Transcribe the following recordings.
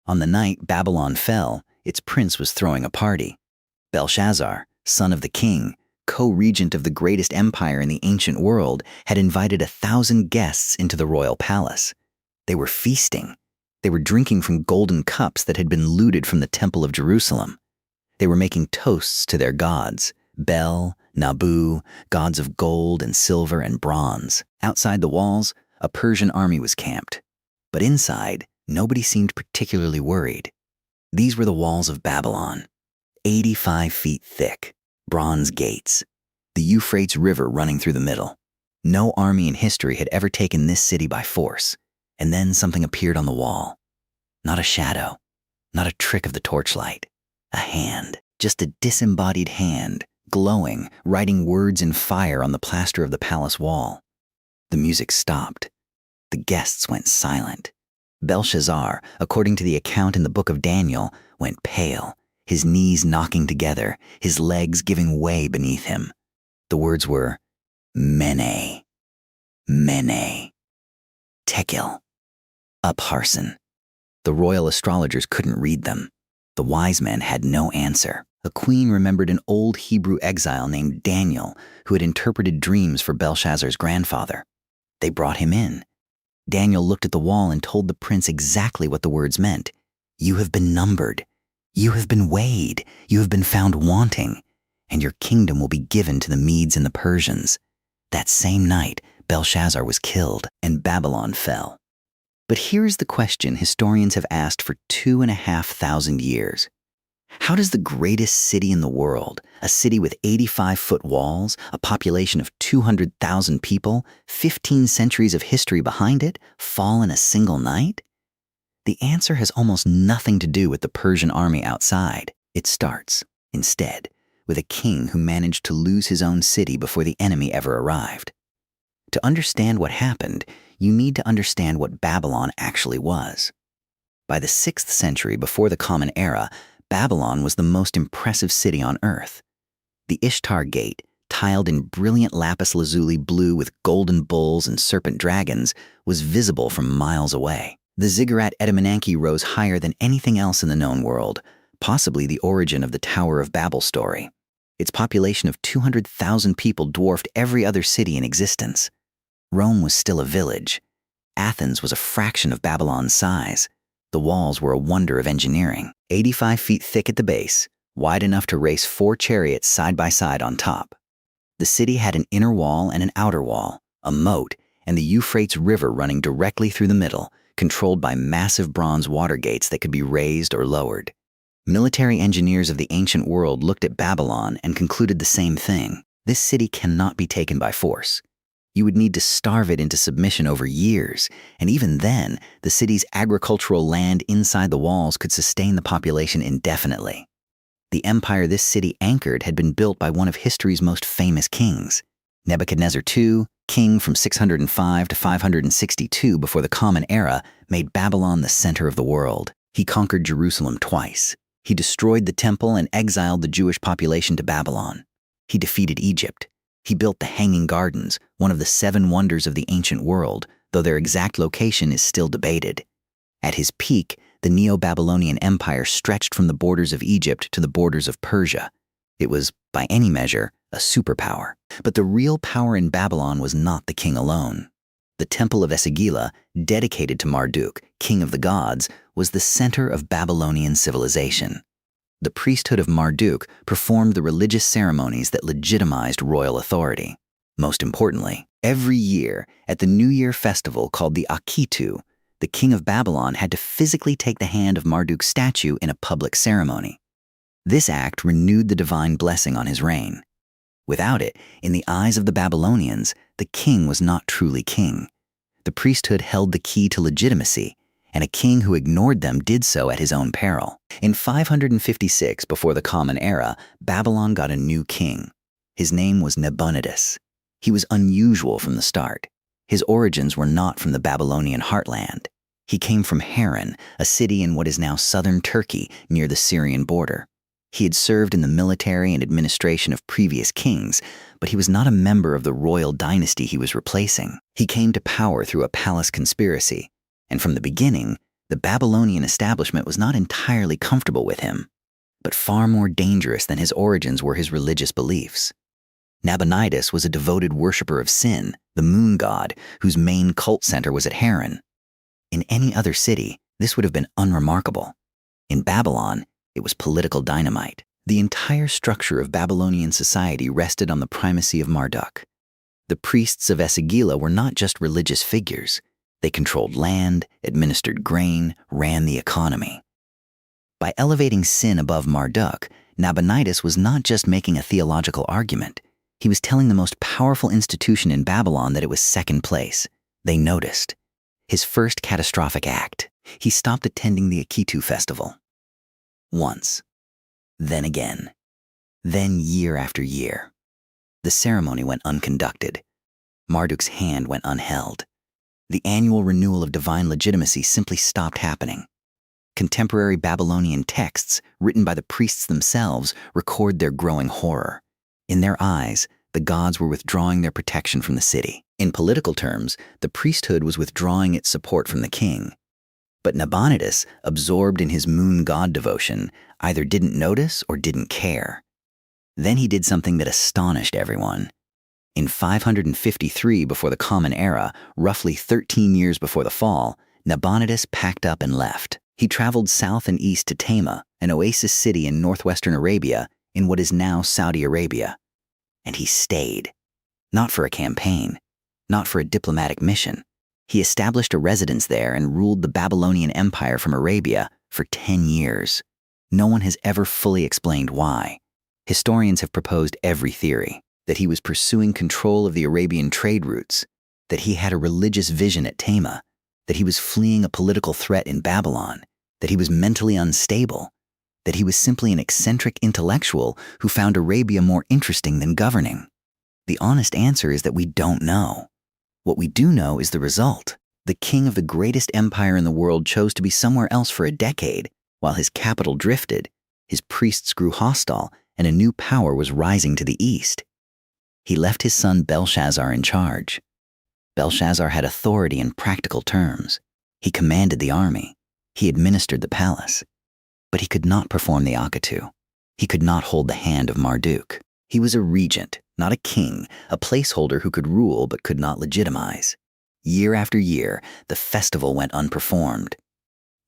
On the night Babylon fell, its prince was throwing a party. Belshazzar, son of the king, co-regent of the greatest empire in the ancient world, had invited 1,000 guests into the royal palace. They were feasting. They were drinking from golden cups that had been looted from the Temple of Jerusalem. They were making toasts to their gods, Bel, Nabu, gods of gold and silver and bronze. Outside the walls, a Persian army was camped. But inside, nobody seemed particularly worried. These were the walls of Babylon, 85 feet thick, bronze gates, the Euphrates River running through the middle. No army in history had ever taken this city by force. And then something appeared on the wall. Not a shadow, not a trick of the torchlight. A hand, just a disembodied hand, glowing, writing words in fire on the plaster of the palace wall. The music stopped. The guests went silent. Belshazzar, according to the account in the book of Daniel, went pale, his knees knocking together, his legs giving way beneath him. The words were, Mene, Mene, Tekel, Upharsin. The royal astrologers couldn't read them. The wise men had no answer. A queen remembered an old Hebrew exile named Daniel who had interpreted dreams for Belshazzar's grandfather. They brought him in. Daniel looked at the wall and told the prince exactly what the words meant. You have been numbered. You have been weighed. You have been found wanting. And your kingdom will be given to the Medes and the Persians. That same night, Belshazzar was killed and Babylon fell. But here's the question historians have asked for 2,500 years. How does the greatest city in the world, a city with 85-foot walls, a population of 200,000 people, 15 centuries of history behind it, fall in a single night? The answer has almost nothing to do with the Persian army outside. It starts, instead, with a king who managed to lose his own city before the enemy ever arrived. To understand what happened, you need to understand what Babylon actually was. By the 6th century before the Common Era, Babylon was the most impressive city on earth. The Ishtar Gate, tiled in brilliant lapis lazuli blue with golden bulls and serpent dragons, was visible from miles away. The ziggurat Etemenanke rose higher than anything else in the known world, possibly the origin of the Tower of Babel story. Its population of 200,000 people dwarfed every other city in existence. Rome was still a village. Athens was a fraction of Babylon's size. The walls were a wonder of engineering, 85 feet thick at the base, wide enough to race 4 chariots side by side on top. The city had an inner wall and an outer wall, a moat, and the Euphrates River running directly through the middle, controlled by massive bronze water gates that could be raised or lowered. Military engineers of the ancient world looked at Babylon and concluded the same thing. This city cannot be taken by force. You would need to starve it into submission over years, and even then, the city's agricultural land inside the walls could sustain the population indefinitely. The empire this city anchored had been built by one of history's most famous kings. Nebuchadnezzar II, king from 605 to 562 before the Common Era, made Babylon the center of the world. He conquered Jerusalem twice. He destroyed the temple and exiled the Jewish population to Babylon. He defeated Egypt. He built the Hanging Gardens, one of the 7 wonders of the ancient world, though their exact location is still debated. At his peak, the Neo-Babylonian Empire stretched from the borders of Egypt to the borders of Persia. It was, by any measure, a superpower. But the real power in Babylon was not the king alone. The Temple of Esagila, dedicated to Marduk, king of the gods, was the center of Babylonian civilization. The priesthood of Marduk performed the religious ceremonies that legitimized royal authority. Most importantly, every year, at the New Year festival called the Akitu, the king of Babylon had to physically take the hand of Marduk's statue in a public ceremony. This act renewed the divine blessing on his reign. Without it, in the eyes of the Babylonians, the king was not truly king. The priesthood held the key to legitimacy, and a king who ignored them did so at his own peril. In 556 before the Common Era, Babylon got a new king. His name was Nabonidus. He was unusual from the start. His origins were not from the Babylonian heartland. He came from Haran, a city in what is now southern Turkey near the Syrian border. He had served in the military and administration of previous kings, but he was not a member of the royal dynasty he was replacing. He came to power through a palace conspiracy, and from the beginning, The Babylonian establishment was not entirely comfortable with him, but far more dangerous than his origins were his religious beliefs. Nabonidus was a devoted worshiper of Sin, the moon god, whose main cult center was at Haran. In any other city, this would have been unremarkable. In Babylon, it was political dynamite. The entire structure of Babylonian society rested on the primacy of Marduk. The priests of Esagila were not just religious figures. They controlled land, administered grain, ran the economy. By elevating Sin above Marduk, Nabonidus was not just making a theological argument. He was telling the most powerful institution in Babylon that it was second place. They noticed. His first catastrophic act, he stopped attending the Akitu festival. Once. Then again. Then year after year. The ceremony went unconducted. Marduk's hand went unheld. The annual renewal of divine legitimacy simply stopped happening. Contemporary Babylonian texts, written by the priests themselves, record their growing horror. In their eyes, the gods were withdrawing their protection from the city. In political terms, the priesthood was withdrawing its support from the king. But Nabonidus, absorbed in his moon god devotion, either didn't notice or didn't care. Then he did something that astonished everyone. In 553 before the Common Era, roughly 13 years before the fall, Nabonidus packed up and left. He traveled south and east to Tama, an oasis city in northwestern Arabia, in what is now Saudi Arabia. And he stayed. Not for a campaign, not for a diplomatic mission. He established a residence there and ruled the Babylonian Empire from Arabia for 10 years. No one has ever fully explained why. Historians have proposed every theory: that he was pursuing control of the Arabian trade routes, that he had a religious vision at Tama, that he was fleeing a political threat in Babylon, that he was mentally unstable, that he was simply an eccentric intellectual who found Arabia more interesting than governing. The honest answer is that we don't know. What we do know is the result. The king of the greatest empire in the world chose to be somewhere else for a decade, while his capital drifted, his priests grew hostile, and a new power was rising to the east. He left his son Belshazzar in charge. Belshazzar had authority in practical terms. He commanded the army. He administered the palace. But he could not perform the Akitu. He could not hold the hand of Marduk. He was a regent, not a king, a placeholder who could rule but could not legitimize. Year after year, the festival went unperformed.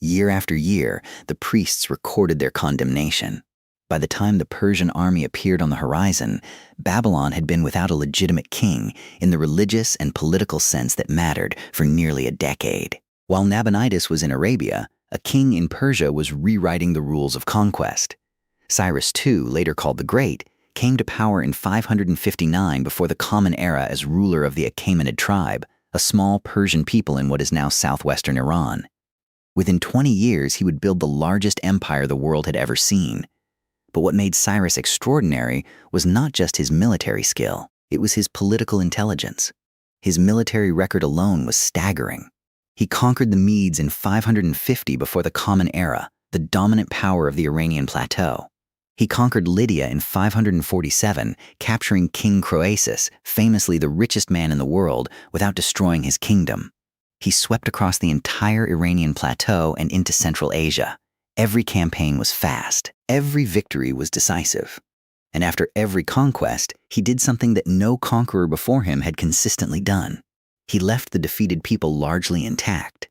Year after year, the priests recorded their condemnation. By the time the Persian army appeared on the horizon, Babylon had been without a legitimate king in the religious and political sense that mattered for nearly a decade. While Nabonidus was in Arabia, a king in Persia was rewriting the rules of conquest. Cyrus II, later called the Great, came to power in 559 before the Common Era as ruler of the Achaemenid tribe, a small Persian people in what is now southwestern Iran. Within 20 years, he would build the largest empire the world had ever seen. But what made Cyrus extraordinary was not just his military skill, it was his political intelligence. His military record alone was staggering. He conquered the Medes in 550 before the Common Era, the dominant power of the Iranian plateau. He conquered Lydia in 547, capturing King Croesus, famously the richest man in the world, without destroying his kingdom. He swept across the entire Iranian plateau and into Central Asia. Every campaign was fast. Every victory was decisive. And after every conquest, he did something that no conqueror before him had consistently done. He left the defeated people largely intact.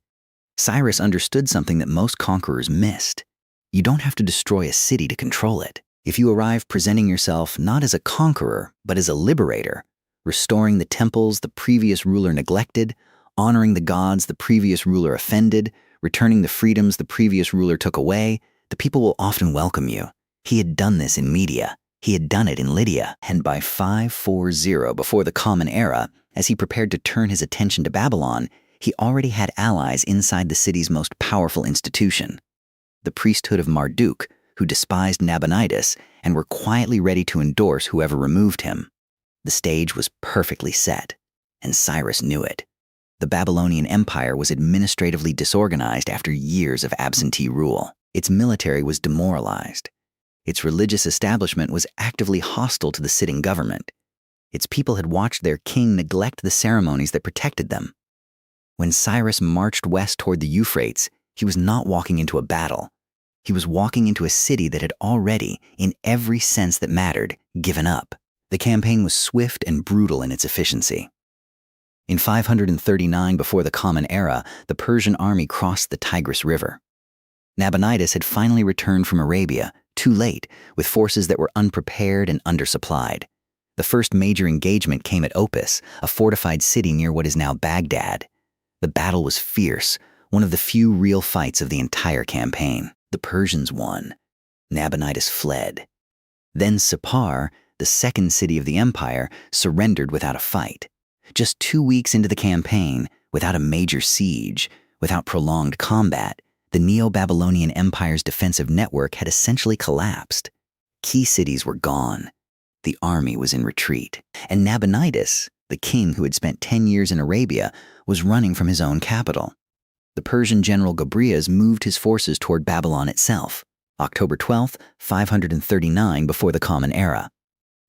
Cyrus understood something that most conquerors missed. You don't have to destroy a city to control it. If you arrive presenting yourself not as a conqueror, but as a liberator, restoring the temples the previous ruler neglected, honoring the gods the previous ruler offended, returning the freedoms the previous ruler took away, the people will often welcome you. He had done this in Media. He had done it in Lydia. And by 540 before the Common Era, as he prepared to turn his attention to Babylon, he already had allies inside the city's most powerful institution, the priesthood of Marduk, who despised Nabonidus and were quietly ready to endorse whoever removed him. The stage was perfectly set, and Cyrus knew it. The Babylonian Empire was administratively disorganized after years of absentee rule. Its military was demoralized. Its religious establishment was actively hostile to the sitting government. Its people had watched their king neglect the ceremonies that protected them. When Cyrus marched west toward the Euphrates, He was not walking into a battle. He was walking into a city that had already, in every sense that mattered, given up. The campaign was swift and brutal in its efficiency. In 539 before the Common Era, the Persian army crossed the Tigris River. Nabonidus had finally returned from Arabia, too late, with forces that were unprepared and undersupplied. The first major engagement came at Opis, a fortified city near what is now Baghdad. The battle was fierce, one of the few real fights of the entire campaign. The Persians won. Nabonidus fled. Then Sippar, the second city of the empire, surrendered without a fight. Just 2 weeks into the campaign, without a major siege, without prolonged combat, the Neo-Babylonian Empire's defensive network had essentially collapsed. Key cities were gone. The army was in retreat. And Nabonidus, the king who had spent 10 years in Arabia, was running from his own capital. The Persian general Gobryas moved his forces toward Babylon itself, October 12, 539 before the Common Era.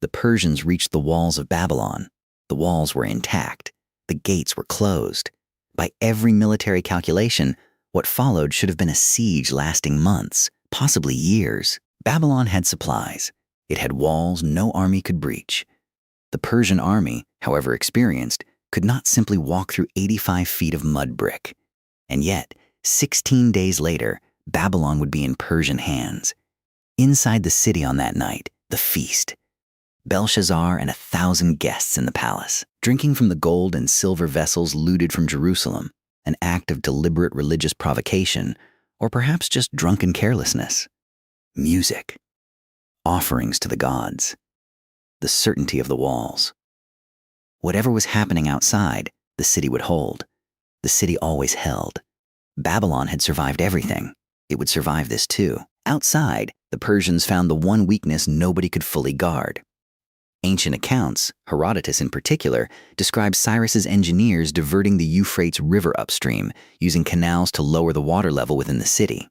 The Persians reached the walls of Babylon. The walls were intact. The gates were closed. By every military calculation, what followed should have been a siege lasting months, possibly years. Babylon had supplies. It had walls no army could breach. The Persian army, however experienced, could not simply walk through 85 feet of mud brick. And yet, 16 days later, Babylon would be in Persian hands. Inside the city on that night, the feast. Belshazzar and 1,000 guests in the palace, drinking from the gold and silver vessels looted from Jerusalem, an act of deliberate religious provocation, or perhaps just drunken carelessness. Music. Offerings to the gods. The certainty of the walls. Whatever was happening outside, the city would hold. The city always held. Babylon had survived everything. It would survive this too. Outside, the Persians found the one weakness nobody could fully guard. Ancient accounts, Herodotus in particular, describe Cyrus's engineers diverting the Euphrates River upstream, using canals to lower the water level within the city.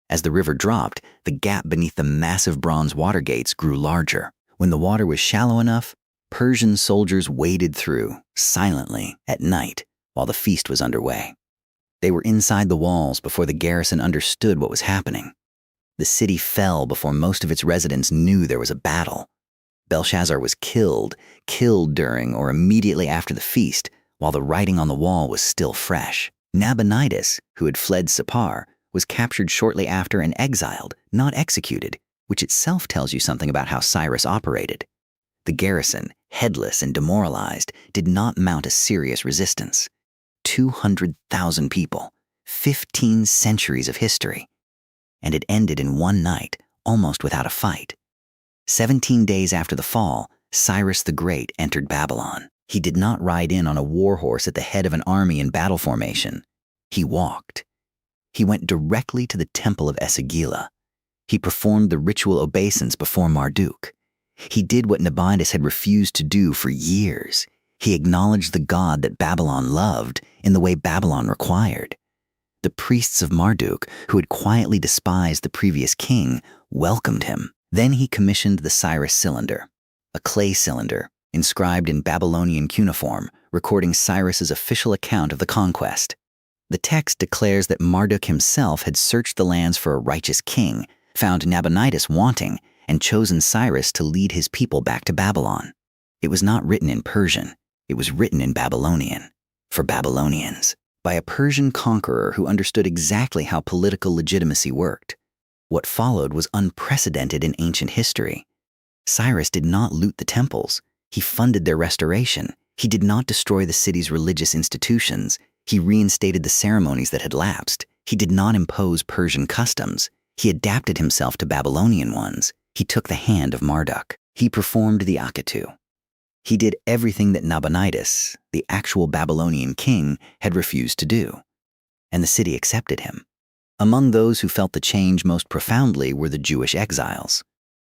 As the river dropped, the gap beneath the massive bronze water gates grew larger. When the water was shallow enough, Persian soldiers waded through, silently, at night, while the feast was underway. They were inside the walls before the garrison understood what was happening. The city fell before most of its residents knew there was a battle. Belshazzar was killed during or immediately after the feast, while the writing on the wall was still fresh. Nabonidus, who had fled Sippar, was captured shortly after and exiled, not executed, which itself tells you something about how Cyrus operated. The garrison, headless and demoralized, did not mount a serious resistance. 200,000 people, 15 centuries of history. And it ended in one night, almost without a fight. 17 days after the fall, Cyrus the Great entered Babylon. He did not ride in on a war horse at the head of an army in battle formation. He walked. He went directly to the temple of Esagila. He performed the ritual obeisance before Marduk. He did what Nabonidus had refused to do for years. He acknowledged the God that Babylon loved in the way Babylon required. The priests of Marduk, who had quietly despised the previous king, welcomed him. Then he commissioned the Cyrus Cylinder, a clay cylinder inscribed in Babylonian cuneiform, recording Cyrus's official account of the conquest. The text declares that Marduk himself had searched the lands for a righteous king, found Nabonidus wanting, and chosen Cyrus to lead his people back to Babylon. It was not written in Persian. It was written in Babylonian, for Babylonians, by a Persian conqueror who understood exactly how political legitimacy worked. What followed was unprecedented in ancient history. Cyrus did not loot the temples. He funded their restoration. He did not destroy the city's religious institutions. He reinstated the ceremonies that had lapsed. He did not impose Persian customs. He adapted himself to Babylonian ones. He took the hand of Marduk. He performed the Akatu. He did everything that Nabonidus, the actual Babylonian king, had refused to do. And the city accepted him. Among those who felt the change most profoundly were the Jewish exiles.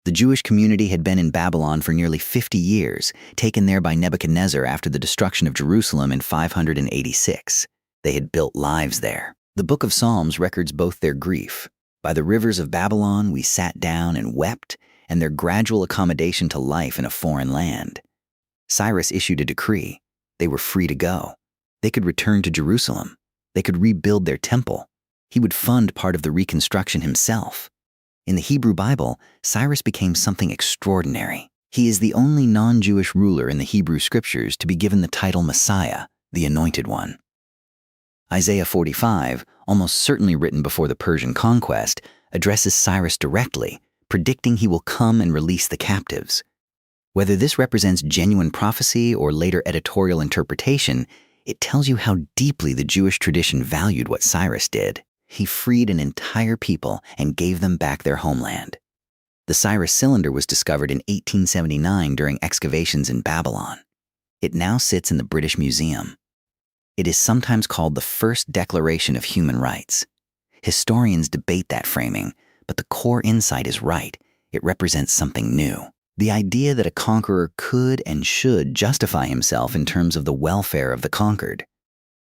The Jewish community had been in Babylon for nearly 50 years, taken there by Nebuchadnezzar after the destruction of Jerusalem in 586. They had built lives there. The Book of Psalms records both their grief. By the rivers of Babylon we sat down and wept, and their gradual accommodation to life in a foreign land. Cyrus issued a decree. They were free to go. They could return to Jerusalem. They could rebuild their temple. He would fund part of the reconstruction himself. In the Hebrew Bible, Cyrus became something extraordinary. He is the only non-Jewish ruler in the Hebrew Scriptures to be given the title Messiah, the Anointed One. Isaiah 45, almost certainly written before the Persian conquest, addresses Cyrus directly, predicting he will come and release the captives. Whether this represents genuine prophecy or later editorial interpretation, it tells you how deeply the Jewish tradition valued what Cyrus did. He freed an entire people and gave them back their homeland. The Cyrus Cylinder was discovered in 1879 during excavations in Babylon. It now sits in the British Museum. It is sometimes called the first declaration of human rights. Historians debate that framing, but the core insight is right. It represents something new. The idea that a conqueror could and should justify himself in terms of the welfare of the conquered.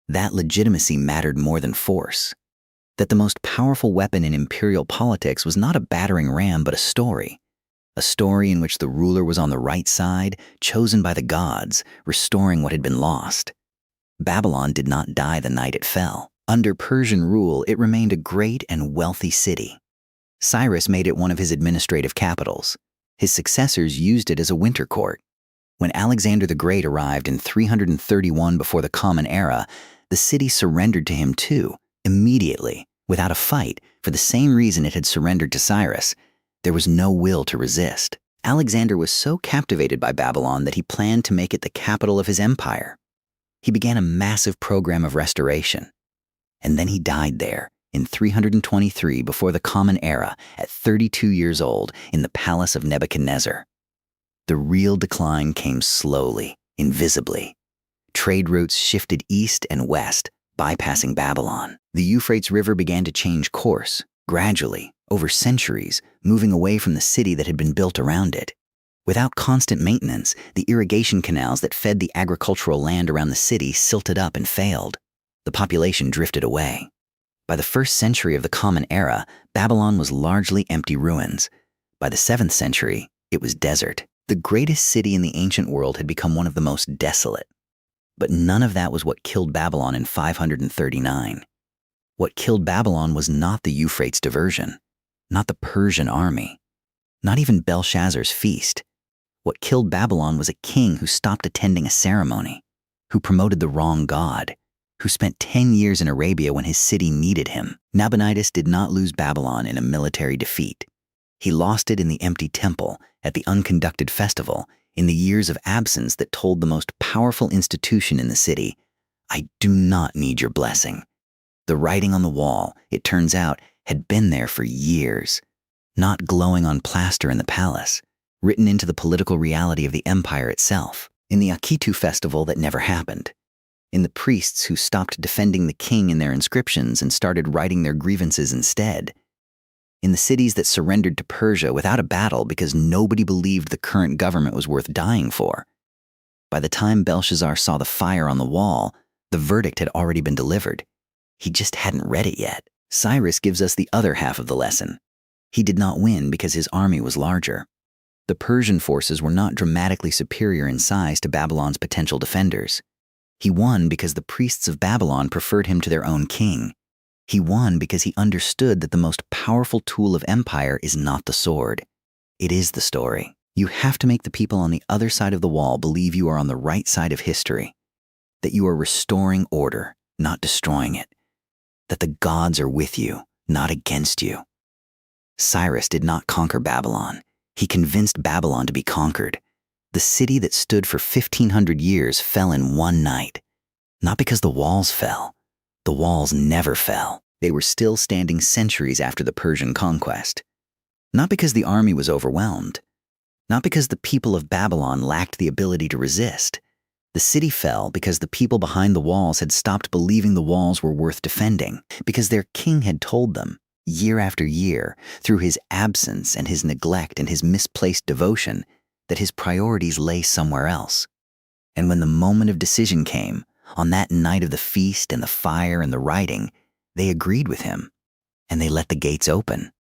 That legitimacy mattered more than force. That the most powerful weapon in imperial politics was not a battering ram but a story in which the ruler was on the right side, chosen by the gods, restoring what had been lost. Babylon did not die the night it fell. Under Persian rule, it remained a great and wealthy city. Cyrus made it one of his administrative capitals. His successors used it as a winter court. When Alexander the Great arrived in 331 before the Common Era, the city surrendered to him too, immediately, without a fight, for the same reason it had surrendered to Cyrus. There was no will to resist. Alexander was so captivated by Babylon that he planned to make it the capital of his empire. He began a massive program of restoration. And then he died there in 323 before the Common Era at 32 years old in the palace of Nebuchadnezzar. The real decline came slowly, invisibly. Trade routes shifted east and west, bypassing Babylon. The Euphrates River began to change course, gradually, over centuries, moving away from the city that had been built around it. Without constant maintenance, the irrigation canals that fed the agricultural land around the city silted up and failed. The population drifted away. By the 1st century of the Common Era, Babylon was largely empty ruins. By the 7th century, it was desert. The greatest city in the ancient world had become one of the most desolate. But none of that was what killed Babylon in 539. What killed Babylon was not the Euphrates diversion, not the Persian army, not even Belshazzar's feast. What killed Babylon was a king who stopped attending a ceremony, who promoted the wrong god, who spent 10 years in Arabia when his city needed him. Nabonidus did not lose Babylon in a military defeat. He lost it in the empty temple, at the unconducted festival, in the years of absence that told the most powerful institution in the city, "I do not need your blessing." The writing on the wall, it turns out, had been there for years, not glowing on plaster in the palace, written into the political reality of the empire itself, in the Akitu festival that never happened, in the priests who stopped defending the king in their inscriptions and started writing their grievances instead, in the cities that surrendered to Persia without a battle because nobody believed the current government was worth dying for. By the time Belshazzar saw the fire on the wall, the verdict had already been delivered. He just hadn't read it yet. Cyrus gives us the other half of the lesson. He did not win because his army was larger. The Persian forces were not dramatically superior in size to Babylon's potential defenders. He won because the priests of Babylon preferred him to their own king. He won because he understood that the most powerful tool of empire is not the sword. It is the story. You have to make the people on the other side of the wall believe you are on the right side of history, that you are restoring order, not destroying it, that the gods are with you, not against you. Cyrus did not conquer Babylon. He convinced Babylon to be conquered. The city that stood for 1,500 years fell in one night. Not because the walls fell. The walls never fell. They were still standing centuries after the Persian conquest. Not because the army was overwhelmed. Not because the people of Babylon lacked the ability to resist. The city fell because the people behind the walls had stopped believing the walls were worth defending, because their king had told them, year after year, through his absence and his neglect and his misplaced devotion, that his priorities lay somewhere else. And when the moment of decision came, on that night of the feast and the fire and the writing, they agreed with him, and they let the gates open.